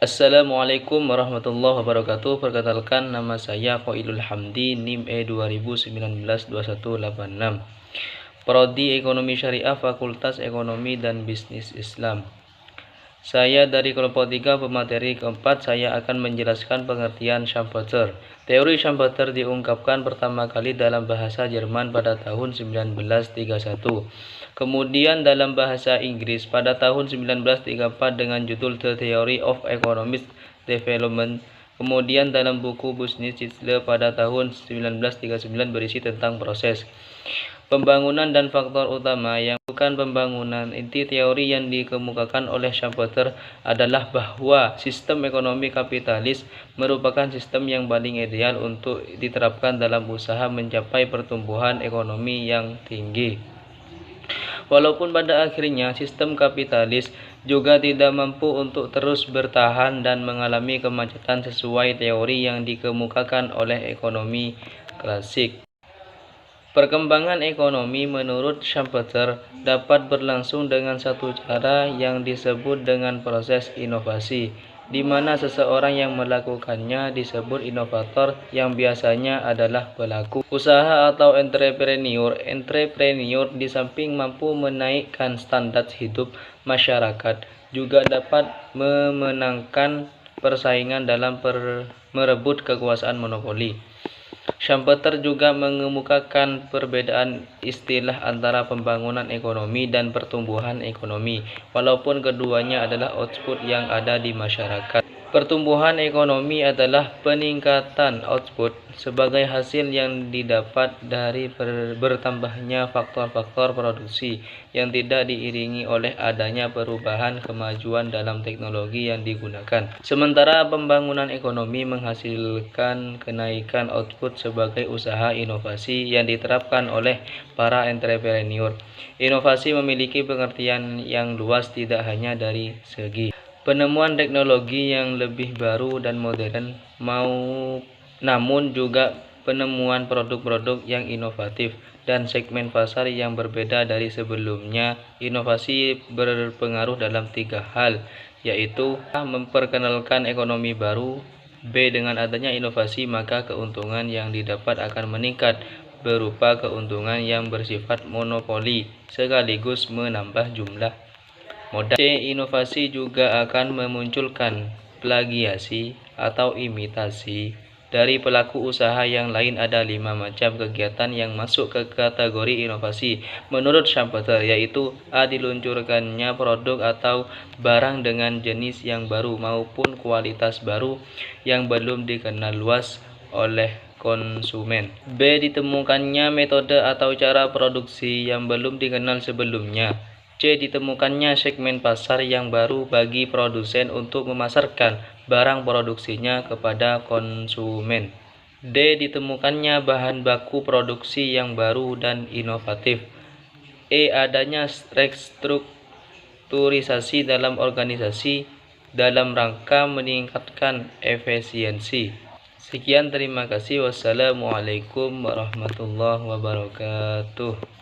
Assalamualaikum warahmatullahi wabarakatuh. Perkenalkan, nama saya Khoilul Hamdi, NIM E2019-2186. Prodi Ekonomi Syariah, Fakultas Ekonomi dan Bisnis Islam. Saya dari kelompok 3 pemateri keempat. Saya akan menjelaskan pengertian Schumpeter. Teori Schumpeter diungkapkan pertama kali dalam bahasa Jerman pada tahun 1931. Kemudian dalam bahasa Inggris pada tahun 1934 dengan judul The Theory of Economic Development. Kemudian dalam buku Business Cycle pada tahun 1939 berisi tentang proses pembangunan dan faktor utama yang bukan pembangunan. Inti teori yang dikemukakan oleh Schumpeter adalah bahwa sistem ekonomi kapitalis merupakan sistem yang paling ideal untuk diterapkan dalam usaha mencapai pertumbuhan ekonomi yang tinggi. Walaupun pada akhirnya sistem kapitalis juga tidak mampu untuk terus bertahan dan mengalami kemacetan sesuai teori yang dikemukakan oleh ekonomi klasik. Perkembangan ekonomi menurut Schumpeter dapat berlangsung dengan satu cara yang disebut dengan proses inovasi, di mana seseorang yang melakukannya disebut inovator, yang biasanya adalah pelaku usaha atau entrepreneur. Entrepreneur di samping mampu menaikkan standar hidup masyarakat, juga dapat memenangkan persaingan dalam merebut kekuasaan monopoli. Schumpeter juga mengemukakan perbedaan istilah antara pembangunan ekonomi dan pertumbuhan ekonomi, walaupun keduanya adalah output yang ada di masyarakat. Pertumbuhan ekonomi adalah peningkatan output sebagai hasil yang didapat dari bertambahnya faktor-faktor produksi yang tidak diiringi oleh adanya perubahan kemajuan dalam teknologi yang digunakan. Sementara pembangunan ekonomi menghasilkan kenaikan output sebagai usaha inovasi yang diterapkan oleh para entrepreneur. Inovasi memiliki pengertian yang luas, tidak hanya dari segi penemuan teknologi yang lebih baru dan modern, namun juga penemuan produk-produk yang inovatif dan segmen pasar yang berbeda dari sebelumnya. Inovasi berpengaruh dalam 3 hal, yaitu A. Memperkenalkan ekonomi baru. B. Dengan adanya inovasi maka keuntungan yang didapat akan meningkat berupa keuntungan yang bersifat monopoli sekaligus menambah jumlah modal. C. Inovasi juga akan memunculkan plagiasi atau imitasi dari pelaku usaha yang lain. Ada 5 macam kegiatan yang masuk ke kategori inovasi menurut Schumpeter, yaitu A. Diluncurkannya produk atau barang dengan jenis yang baru maupun kualitas baru yang belum dikenal luas oleh konsumen. B. Ditemukannya metode atau cara produksi yang belum dikenal sebelumnya. C. Ditemukannya segmen pasar yang baru bagi produsen untuk memasarkan barang produksinya kepada konsumen. D. Ditemukannya bahan baku produksi yang baru dan inovatif. E. Adanya restrukturisasi dalam organisasi dalam rangka meningkatkan efisiensi. Sekian, terima kasih. Wassalamualaikum warahmatullahi wabarakatuh.